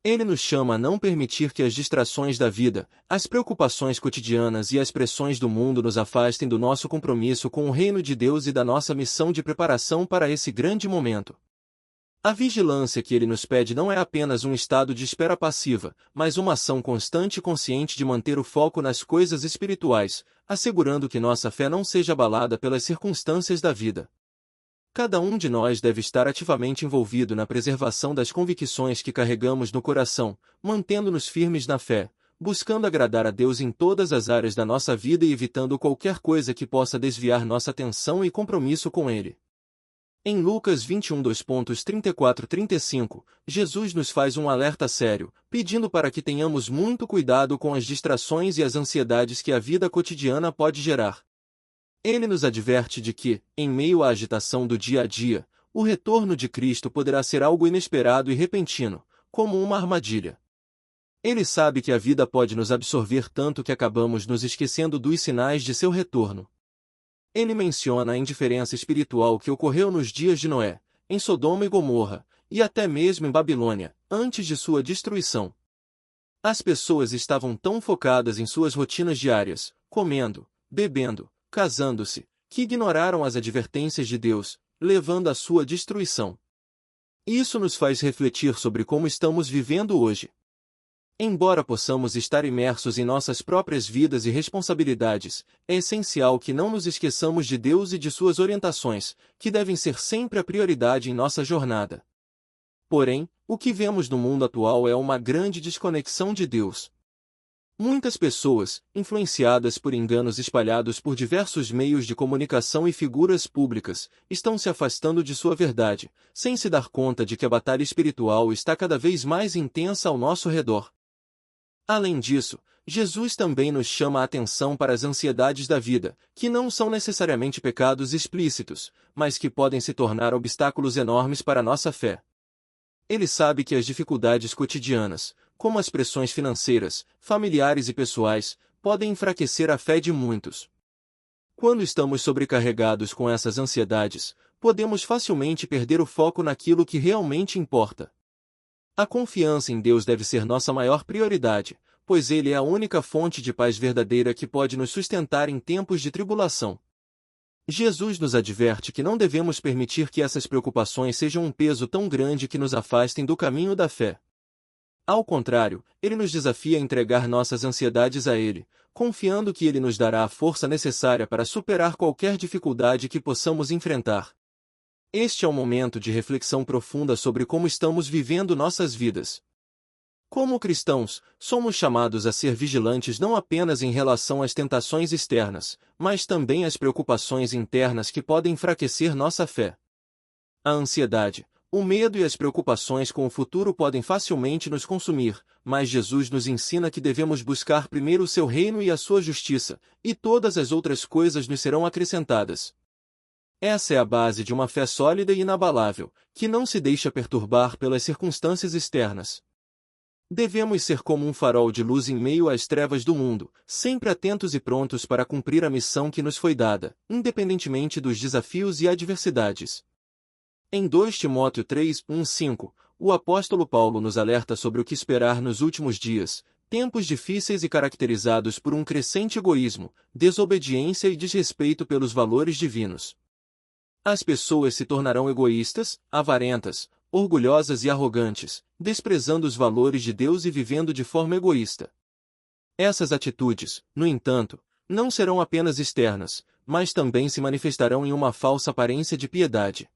Ele nos chama a não permitir que as distrações da vida, as preocupações cotidianas e as pressões do mundo nos afastem do nosso compromisso com o reino de Deus e da nossa missão de preparação para esse grande momento. A vigilância que ele nos pede não é apenas um estado de espera passiva, mas uma ação constante e consciente de manter o foco nas coisas espirituais, assegurando que nossa fé não seja abalada pelas circunstâncias da vida. Cada um de nós deve estar ativamente envolvido na preservação das convicções que carregamos no coração, mantendo-nos firmes na fé, buscando agradar a Deus em todas as áreas da nossa vida e evitando qualquer coisa que possa desviar nossa atenção e compromisso com Ele. Em Lucas 21, 2:34-35, Jesus nos faz um alerta sério, pedindo para que tenhamos muito cuidado com as distrações e as ansiedades que a vida cotidiana pode gerar. Ele nos adverte de que, em meio à agitação do dia a dia, o retorno de Cristo poderá ser algo inesperado e repentino, como uma armadilha. Ele sabe que a vida pode nos absorver tanto que acabamos nos esquecendo dos sinais de seu retorno. Ele menciona a indiferença espiritual que ocorreu nos dias de Noé, em Sodoma e Gomorra, e até mesmo em Babilônia, antes de sua destruição. As pessoas estavam tão focadas em suas rotinas diárias, comendo, bebendo, casando-se, que ignoraram as advertências de Deus, levando à sua destruição. Isso nos faz refletir sobre como estamos vivendo hoje. Embora possamos estar imersos em nossas próprias vidas e responsabilidades, é essencial que não nos esqueçamos de Deus e de suas orientações, que devem ser sempre a prioridade em nossa jornada. Porém, o que vemos no mundo atual é uma grande desconexão de Deus. Muitas pessoas, influenciadas por enganos espalhados por diversos meios de comunicação e figuras públicas, estão se afastando de sua verdade, sem se dar conta de que a batalha espiritual está cada vez mais intensa ao nosso redor. Além disso, Jesus também nos chama a atenção para as ansiedades da vida, que não são necessariamente pecados explícitos, mas que podem se tornar obstáculos enormes para a nossa fé. Ele sabe que as dificuldades cotidianas, como as pressões financeiras, familiares e pessoais, podem enfraquecer a fé de muitos. Quando estamos sobrecarregados com essas ansiedades, podemos facilmente perder o foco naquilo que realmente importa. A confiança em Deus deve ser nossa maior prioridade, pois Ele é a única fonte de paz verdadeira que pode nos sustentar em tempos de tribulação. Jesus nos adverte que não devemos permitir que essas preocupações sejam um peso tão grande que nos afastem do caminho da fé. Ao contrário, Ele nos desafia a entregar nossas ansiedades a Ele, confiando que Ele nos dará a força necessária para superar qualquer dificuldade que possamos enfrentar. Este é um momento de reflexão profunda sobre como estamos vivendo nossas vidas. Como cristãos, somos chamados a ser vigilantes não apenas em relação às tentações externas, mas também às preocupações internas que podem enfraquecer nossa fé. A ansiedade, o medo e as preocupações com o futuro podem facilmente nos consumir, mas Jesus nos ensina que devemos buscar primeiro o seu reino e a sua justiça, e todas as outras coisas nos serão acrescentadas. Essa é a base de uma fé sólida e inabalável, que não se deixa perturbar pelas circunstâncias externas. Devemos ser como um farol de luz em meio às trevas do mundo, sempre atentos e prontos para cumprir a missão que nos foi dada, independentemente dos desafios e adversidades. Em 2 Timóteo 3, 1-5, o apóstolo Paulo nos alerta sobre o que esperar nos últimos dias, tempos difíceis e caracterizados por um crescente egoísmo, desobediência e desrespeito pelos valores divinos. As pessoas se tornarão egoístas, avarentas, orgulhosas e arrogantes, desprezando os valores de Deus e vivendo de forma egoísta. Essas atitudes, no entanto, não serão apenas externas, mas também se manifestarão em uma falsa aparência de piedade.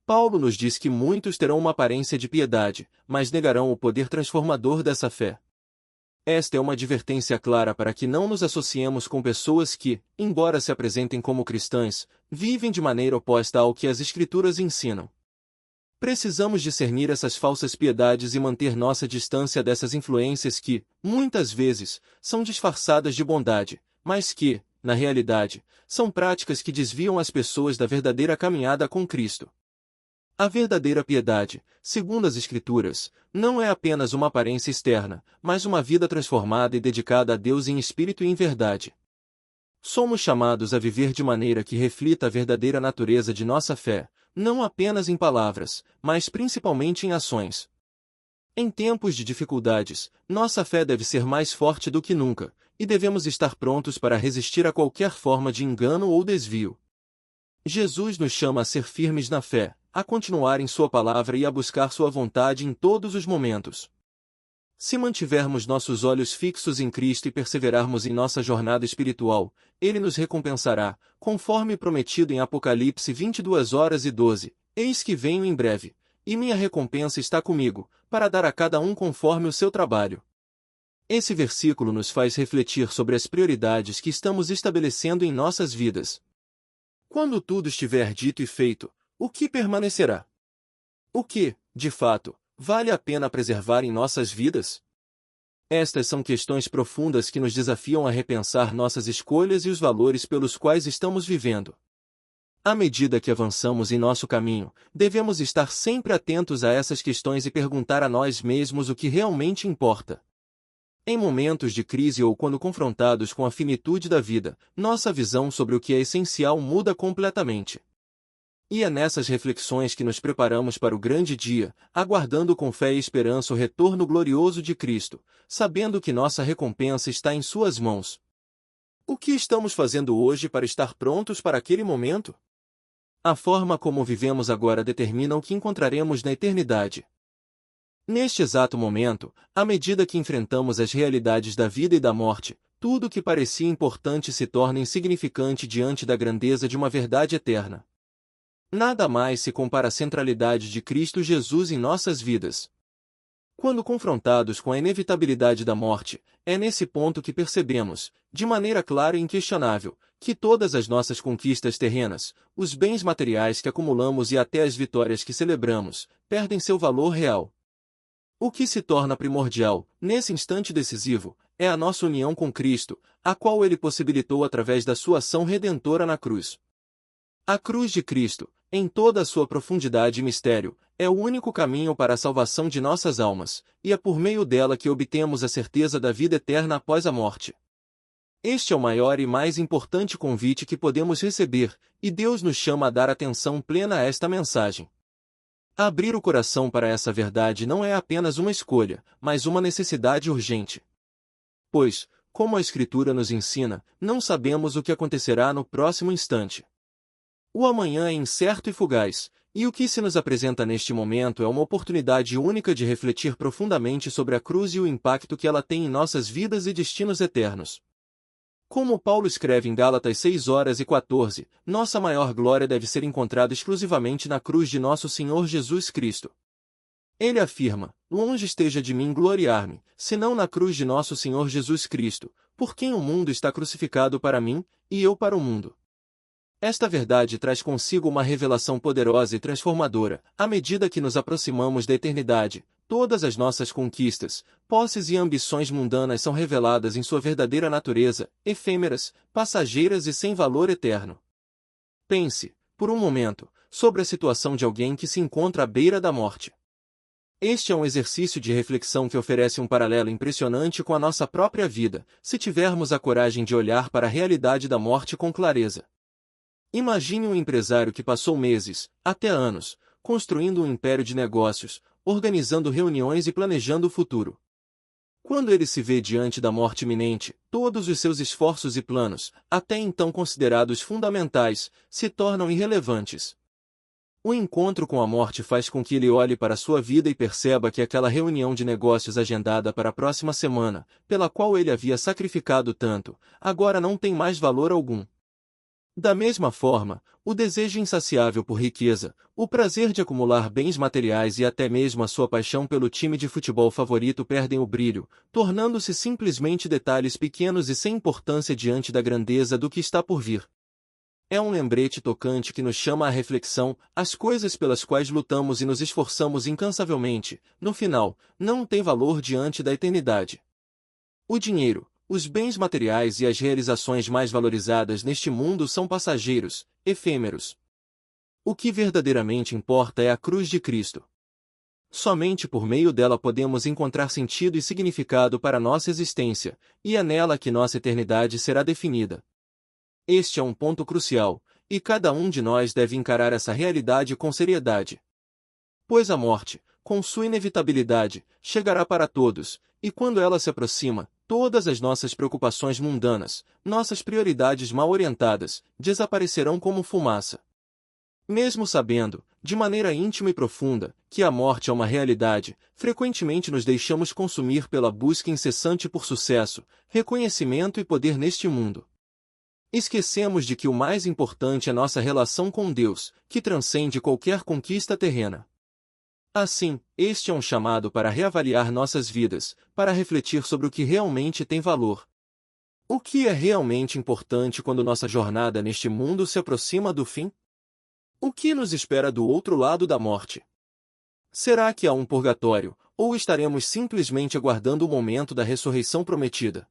Paulo nos diz que muitos terão uma aparência de piedade, mas negarão o poder transformador dessa fé. Esta é uma advertência clara para que não nos associemos com pessoas que, embora se apresentem como cristãs, vivem de maneira oposta ao que as Escrituras ensinam. Precisamos discernir essas falsas piedades e manter nossa distância dessas influências que, muitas vezes, são disfarçadas de bondade, mas que, na realidade, são práticas que desviam as pessoas da verdadeira caminhada com Cristo. A verdadeira piedade, segundo as Escrituras, não é apenas uma aparência externa, mas uma vida transformada e dedicada a Deus em espírito e em verdade. Somos chamados a viver de maneira que reflita a verdadeira natureza de nossa fé, não apenas em palavras, mas principalmente em ações. Em tempos de dificuldades, nossa fé deve ser mais forte do que nunca, e devemos estar prontos para resistir a qualquer forma de engano ou desvio. Jesus nos chama a ser firmes na fé, a continuar em sua palavra e a buscar sua vontade em todos os momentos. Se mantivermos nossos olhos fixos em Cristo e perseverarmos em nossa jornada espiritual, Ele nos recompensará, conforme prometido em Apocalipse 22:12, Eis que venho em breve, e minha recompensa está comigo, para dar a cada um conforme o seu trabalho. Esse versículo nos faz refletir sobre as prioridades que estamos estabelecendo em nossas vidas. Quando tudo estiver dito e feito, o que permanecerá? O que, de fato, vale a pena preservar em nossas vidas? Estas são questões profundas que nos desafiam a repensar nossas escolhas e os valores pelos quais estamos vivendo. À medida que avançamos em nosso caminho, devemos estar sempre atentos a essas questões e perguntar a nós mesmos o que realmente importa. Em momentos de crise ou quando confrontados com a finitude da vida, nossa visão sobre o que é essencial muda completamente. E é nessas reflexões que nos preparamos para o grande dia, aguardando com fé e esperança o retorno glorioso de Cristo, sabendo que nossa recompensa está em Suas mãos. O que estamos fazendo hoje para estar prontos para aquele momento? A forma como vivemos agora determina o que encontraremos na eternidade. Neste exato momento, à medida que enfrentamos as realidades da vida e da morte, tudo o que parecia importante se torna insignificante diante da grandeza de uma verdade eterna. Nada mais se compara à centralidade de Cristo Jesus em nossas vidas. Quando confrontados com a inevitabilidade da morte, é nesse ponto que percebemos, de maneira clara e inquestionável, que todas as nossas conquistas terrenas, os bens materiais que acumulamos e até as vitórias que celebramos, perdem seu valor real. O que se torna primordial, nesse instante decisivo, é a nossa união com Cristo, a qual Ele possibilitou através da sua ação redentora na cruz. A cruz de Cristo, em toda a sua profundidade e mistério, é o único caminho para a salvação de nossas almas, e é por meio dela que obtemos a certeza da vida eterna após a morte. Este é o maior e mais importante convite que podemos receber, e Deus nos chama a dar atenção plena a esta mensagem. Abrir o coração para essa verdade não é apenas uma escolha, mas uma necessidade urgente. Pois, como a Escritura nos ensina, não sabemos o que acontecerá no próximo instante. O amanhã é incerto e fugaz, e o que se nos apresenta neste momento é uma oportunidade única de refletir profundamente sobre a cruz e o impacto que ela tem em nossas vidas e destinos eternos. Como Paulo escreve em Gálatas 6:14, nossa maior glória deve ser encontrada exclusivamente na cruz de nosso Senhor Jesus Cristo. Ele afirma: longe esteja de mim gloriar-me, senão na cruz de nosso Senhor Jesus Cristo, por quem o mundo está crucificado para mim, e eu para o mundo. Esta verdade traz consigo uma revelação poderosa e transformadora. À medida que nos aproximamos da eternidade, todas as nossas conquistas, posses e ambições mundanas são reveladas em sua verdadeira natureza, efêmeras, passageiras e sem valor eterno. Pense, por um momento, sobre a situação de alguém que se encontra à beira da morte. Este é um exercício de reflexão que oferece um paralelo impressionante com a nossa própria vida, se tivermos a coragem de olhar para a realidade da morte com clareza. Imagine um empresário que passou meses, até anos, construindo um império de negócios, organizando reuniões e planejando o futuro. Quando ele se vê diante da morte iminente, todos os seus esforços e planos, até então considerados fundamentais, se tornam irrelevantes. O encontro com a morte faz com que ele olhe para sua vida e perceba que aquela reunião de negócios agendada para a próxima semana, pela qual ele havia sacrificado tanto, agora não tem mais valor algum. Da mesma forma, o desejo insaciável por riqueza, o prazer de acumular bens materiais e até mesmo a sua paixão pelo time de futebol favorito perdem o brilho, tornando-se simplesmente detalhes pequenos e sem importância diante da grandeza do que está por vir. É um lembrete tocante que nos chama à reflexão: as coisas pelas quais lutamos e nos esforçamos incansavelmente, no final, não têm valor diante da eternidade. O dinheiro, os bens materiais e as realizações mais valorizadas neste mundo são passageiros, efêmeros. O que verdadeiramente importa é a cruz de Cristo. Somente por meio dela podemos encontrar sentido e significado para nossa existência, e é nela que nossa eternidade será definida. Este é um ponto crucial, e cada um de nós deve encarar essa realidade com seriedade. Pois a morte, com sua inevitabilidade, chegará para todos, e quando ela se aproxima, todas as nossas preocupações mundanas, nossas prioridades mal orientadas, desaparecerão como fumaça. Mesmo sabendo, de maneira íntima e profunda, que a morte é uma realidade, frequentemente nos deixamos consumir pela busca incessante por sucesso, reconhecimento e poder neste mundo. Esquecemos de que o mais importante é nossa relação com Deus, que transcende qualquer conquista terrena. Assim, este é um chamado para reavaliar nossas vidas, para refletir sobre o que realmente tem valor. O que é realmente importante quando nossa jornada neste mundo se aproxima do fim? O que nos espera do outro lado da morte? Será que há um purgatório, ou estaremos simplesmente aguardando o momento da ressurreição prometida?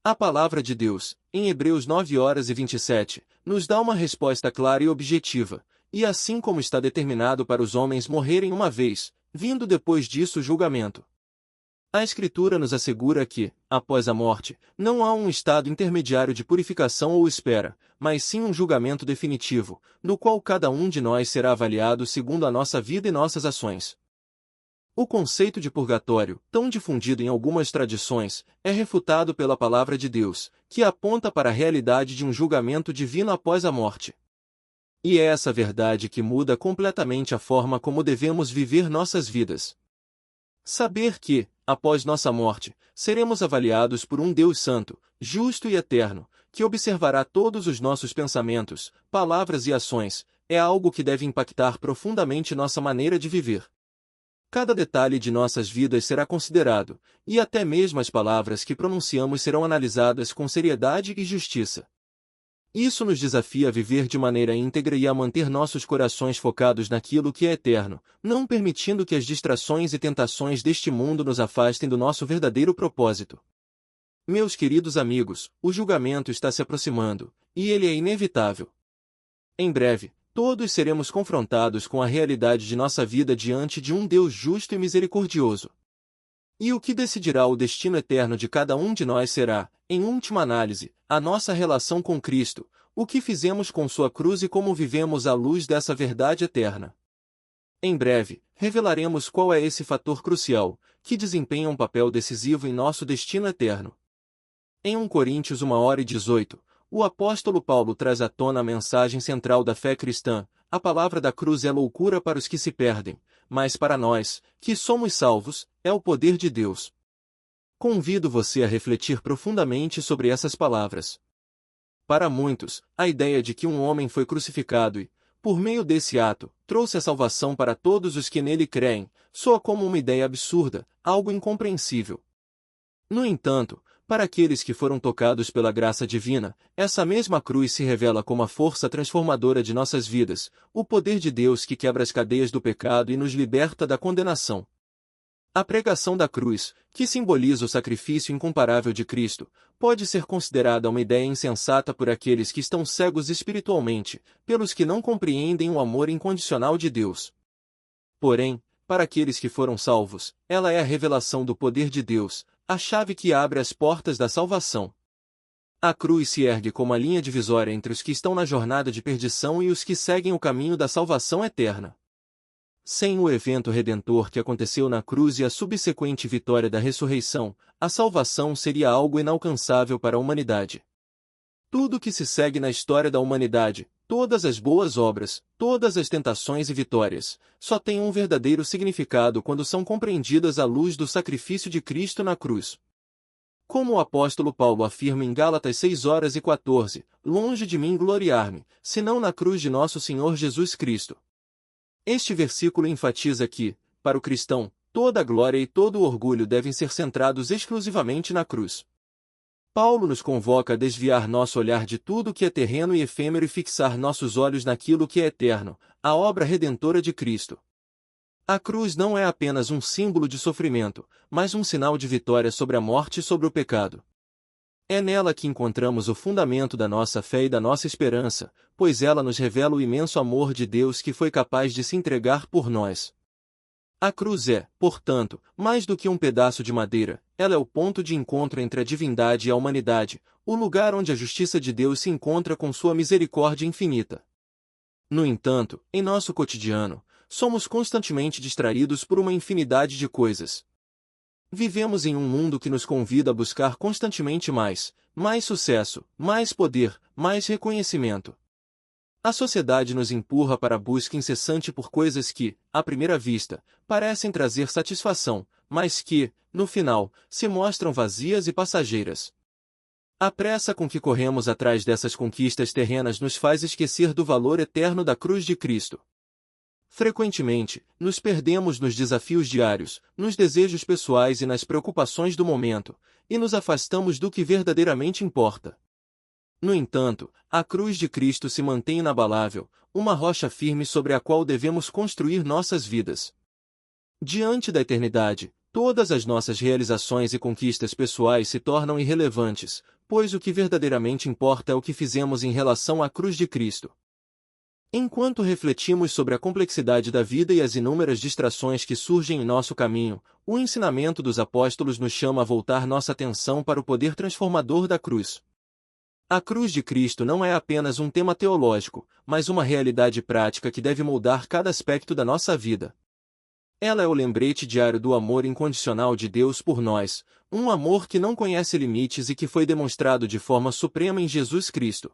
A palavra de Deus, em Hebreus 9:27, nos dá uma resposta clara e objetiva. E assim como está determinado para os homens morrerem uma vez, vindo depois disso o julgamento. A Escritura nos assegura que, após a morte, não há um estado intermediário de purificação ou espera, mas sim um julgamento definitivo, no qual cada um de nós será avaliado segundo a nossa vida e nossas ações. O conceito de purgatório, tão difundido em algumas tradições, é refutado pela palavra de Deus, que aponta para a realidade de um julgamento divino após a morte. E é essa verdade que muda completamente a forma como devemos viver nossas vidas. Saber que, após nossa morte, seremos avaliados por um Deus santo, justo e eterno, que observará todos os nossos pensamentos, palavras e ações, é algo que deve impactar profundamente nossa maneira de viver. Cada detalhe de nossas vidas será considerado, e até mesmo as palavras que pronunciamos serão analisadas com seriedade e justiça. Isso nos desafia a viver de maneira íntegra e a manter nossos corações focados naquilo que é eterno, não permitindo que as distrações e tentações deste mundo nos afastem do nosso verdadeiro propósito. Meus queridos amigos, o julgamento está se aproximando, e ele é inevitável. Em breve, todos seremos confrontados com a realidade de nossa vida diante de um Deus justo e misericordioso. E o que decidirá o destino eterno de cada um de nós será, em última análise, a nossa relação com Cristo, o que fizemos com sua cruz e como vivemos à luz dessa verdade eterna. Em breve, revelaremos qual é esse fator crucial, que desempenha um papel decisivo em nosso destino eterno. Em 1 Coríntios 1:18, o apóstolo Paulo traz à tona a mensagem central da fé cristã: a palavra da cruz é loucura para os que se perdem, mas para nós, que somos salvos, é o poder de Deus. Convido você a refletir profundamente sobre essas palavras. Para muitos, a ideia de que um homem foi crucificado e, por meio desse ato, trouxe a salvação para todos os que nele creem, soa como uma ideia absurda, algo incompreensível. No entanto, para aqueles que foram tocados pela graça divina, essa mesma cruz se revela como a força transformadora de nossas vidas, o poder de Deus que quebra as cadeias do pecado e nos liberta da condenação. A pregação da cruz, que simboliza o sacrifício incomparável de Cristo, pode ser considerada uma ideia insensata por aqueles que estão cegos espiritualmente, pelos que não compreendem o amor incondicional de Deus. Porém, para aqueles que foram salvos, ela é a revelação do poder de Deus, a chave que abre as portas da salvação. A cruz se ergue como a linha divisória entre os que estão na jornada de perdição e os que seguem o caminho da salvação eterna. Sem o evento redentor que aconteceu na cruz e a subsequente vitória da ressurreição, a salvação seria algo inalcançável para a humanidade. Tudo que se segue na história da humanidade, todas as boas obras, todas as tentações e vitórias, só têm um verdadeiro significado quando são compreendidas à luz do sacrifício de Cristo na cruz. Como o apóstolo Paulo afirma em Gálatas 6:14, longe de mim gloriar-me, senão na cruz de nosso Senhor Jesus Cristo. Este versículo enfatiza que, para o cristão, toda a glória e todo o orgulho devem ser centrados exclusivamente na cruz. Paulo nos convoca a desviar nosso olhar de tudo que é terreno e efêmero e fixar nossos olhos naquilo que é eterno, a obra redentora de Cristo. A cruz não é apenas um símbolo de sofrimento, mas um sinal de vitória sobre a morte e sobre o pecado. É nela que encontramos o fundamento da nossa fé e da nossa esperança, pois ela nos revela o imenso amor de Deus que foi capaz de se entregar por nós. A cruz é, portanto, mais do que um pedaço de madeira, ela é o ponto de encontro entre a divindade e a humanidade, o lugar onde a justiça de Deus se encontra com sua misericórdia infinita. No entanto, em nosso cotidiano, somos constantemente distraídos por uma infinidade de coisas. Vivemos em um mundo que nos convida a buscar constantemente mais sucesso, mais poder, mais reconhecimento. A sociedade nos empurra para a busca incessante por coisas que, à primeira vista, parecem trazer satisfação, mas que, no final, se mostram vazias e passageiras. A pressa com que corremos atrás dessas conquistas terrenas nos faz esquecer do valor eterno da cruz de Cristo. Frequentemente, nos perdemos nos desafios diários, nos desejos pessoais e nas preocupações do momento, e nos afastamos do que verdadeiramente importa. No entanto, a cruz de Cristo se mantém inabalável, uma rocha firme sobre a qual devemos construir nossas vidas. Diante da eternidade, todas as nossas realizações e conquistas pessoais se tornam irrelevantes, pois o que verdadeiramente importa é o que fizemos em relação à cruz de Cristo. Enquanto refletimos sobre a complexidade da vida e as inúmeras distrações que surgem em nosso caminho, o ensinamento dos apóstolos nos chama a voltar nossa atenção para o poder transformador da cruz. A cruz de Cristo não é apenas um tema teológico, mas uma realidade prática que deve moldar cada aspecto da nossa vida. Ela é o lembrete diário do amor incondicional de Deus por nós, um amor que não conhece limites e que foi demonstrado de forma suprema em Jesus Cristo.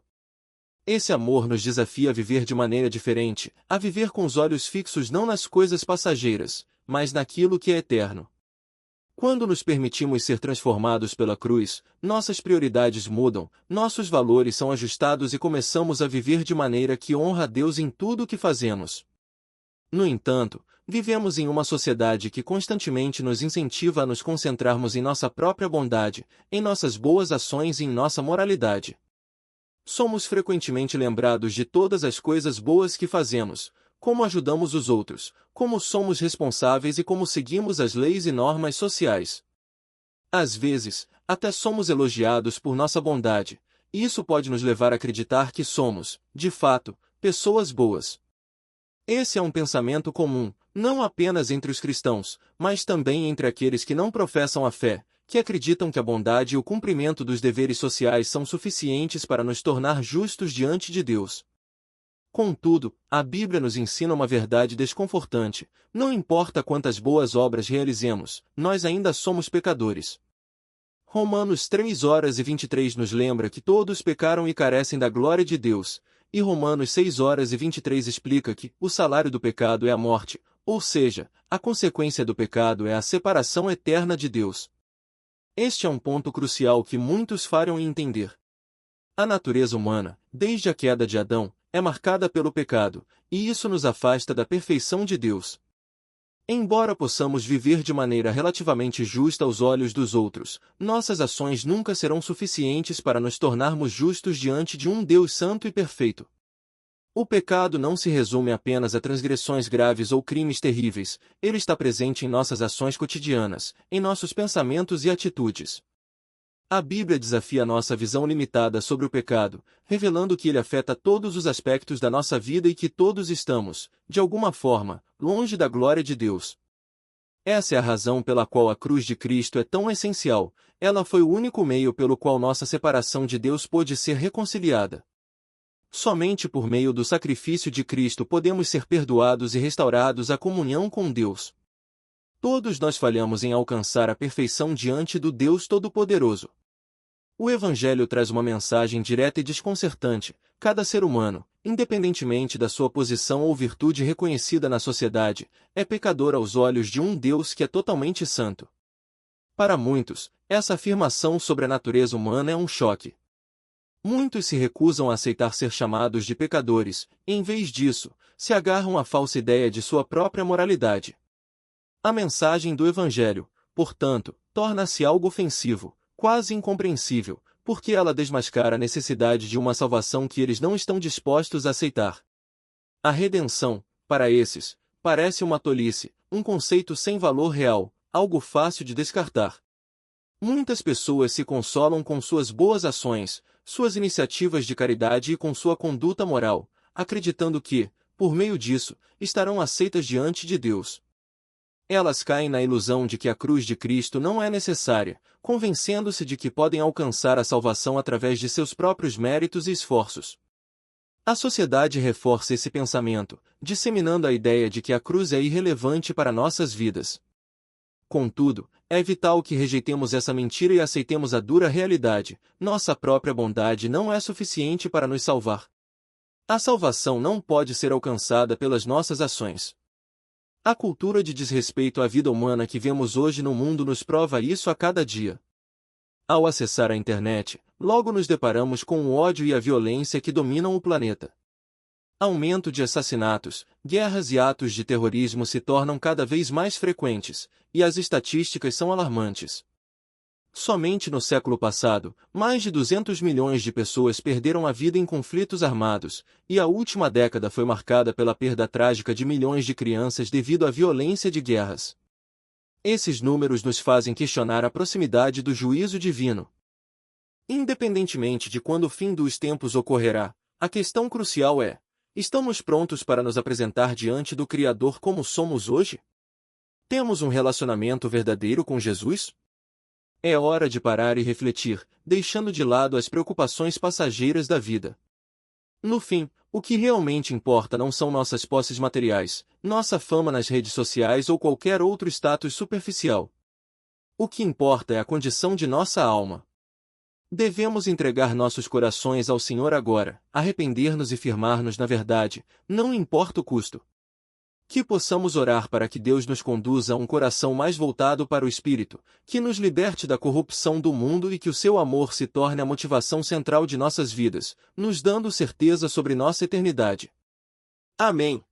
Esse amor nos desafia a viver de maneira diferente, a viver com os olhos fixos não nas coisas passageiras, mas naquilo que é eterno. Quando nos permitimos ser transformados pela cruz, nossas prioridades mudam, nossos valores são ajustados e começamos a viver de maneira que honra a Deus em tudo o que fazemos. No entanto, vivemos em uma sociedade que constantemente nos incentiva a nos concentrarmos em nossa própria bondade, em nossas boas ações e em nossa moralidade. Somos frequentemente lembrados de todas as coisas boas que fazemos, como ajudamos os outros, como somos responsáveis e como seguimos as leis e normas sociais. Às vezes, até somos elogiados por nossa bondade. Isso pode nos levar a acreditar que somos, de fato, pessoas boas. Esse é um pensamento comum, não apenas entre os cristãos, mas também entre aqueles que não professam a fé, que acreditam que a bondade e o cumprimento dos deveres sociais são suficientes para nos tornar justos diante de Deus. Contudo, a Bíblia nos ensina uma verdade desconfortante: não importa quantas boas obras realizemos, nós ainda somos pecadores. Romanos 3:23 nos lembra que todos pecaram e carecem da glória de Deus, e Romanos 6:23 explica que o salário do pecado é a morte, ou seja, a consequência do pecado é a separação eterna de Deus. Este é um ponto crucial que muitos falham em entender. A natureza humana, desde a queda de Adão, é marcada pelo pecado, e isso nos afasta da perfeição de Deus. Embora possamos viver de maneira relativamente justa aos olhos dos outros, nossas ações nunca serão suficientes para nos tornarmos justos diante de um Deus santo e perfeito. O pecado não se resume apenas a transgressões graves ou crimes terríveis, ele está presente em nossas ações cotidianas, em nossos pensamentos e atitudes. A Bíblia desafia nossa visão limitada sobre o pecado, revelando que ele afeta todos os aspectos da nossa vida e que todos estamos, de alguma forma, longe da glória de Deus. Essa é a razão pela qual a cruz de Cristo é tão essencial, ela foi o único meio pelo qual nossa separação de Deus pôde ser reconciliada. Somente por meio do sacrifício de Cristo podemos ser perdoados e restaurados à comunhão com Deus. Todos nós falhamos em alcançar a perfeição diante do Deus Todo-Poderoso. O Evangelho traz uma mensagem direta e desconcertante: cada ser humano, independentemente da sua posição ou virtude reconhecida na sociedade, é pecador aos olhos de um Deus que é totalmente santo. Para muitos, essa afirmação sobre a natureza humana é um choque. Muitos se recusam a aceitar ser chamados de pecadores, e em vez disso, se agarram à falsa ideia de sua própria moralidade. A mensagem do Evangelho, portanto, torna-se algo ofensivo, quase incompreensível, porque ela desmascara a necessidade de uma salvação que eles não estão dispostos a aceitar. A redenção, para esses, parece uma tolice, um conceito sem valor real, algo fácil de descartar. Muitas pessoas se consolam com suas boas ações, suas iniciativas de caridade e com sua conduta moral, acreditando que, por meio disso, estarão aceitas diante de Deus. Elas caem na ilusão de que a cruz de Cristo não é necessária, convencendo-se de que podem alcançar a salvação através de seus próprios méritos e esforços. A sociedade reforça esse pensamento, disseminando a ideia de que a cruz é irrelevante para nossas vidas. Contudo, é vital que rejeitemos essa mentira e aceitemos a dura realidade: nossa própria bondade não é suficiente para nos salvar. A salvação não pode ser alcançada pelas nossas ações. A cultura de desrespeito à vida humana que vemos hoje no mundo nos prova isso a cada dia. Ao acessar a internet, logo nos deparamos com o ódio e a violência que dominam o planeta. Aumento de assassinatos, guerras e atos de terrorismo se tornam cada vez mais frequentes, e as estatísticas são alarmantes. Somente no século passado, mais de 200 milhões de pessoas perderam a vida em conflitos armados, e a última década foi marcada pela perda trágica de milhões de crianças devido à violência de guerras. Esses números nos fazem questionar a proximidade do juízo divino. Independentemente de quando o fim dos tempos ocorrerá, a questão crucial é: estamos prontos para nos apresentar diante do Criador como somos hoje? Temos um relacionamento verdadeiro com Jesus? É hora de parar e refletir, deixando de lado as preocupações passageiras da vida. No fim, o que realmente importa não são nossas posses materiais, nossa fama nas redes sociais ou qualquer outro status superficial. O que importa é a condição de nossa alma. Devemos entregar nossos corações ao Senhor agora, arrepender-nos e firmar-nos na verdade, não importa o custo. Que possamos orar para que Deus nos conduza a um coração mais voltado para o Espírito, que nos liberte da corrupção do mundo e que o seu amor se torne a motivação central de nossas vidas, nos dando certeza sobre nossa eternidade. Amém.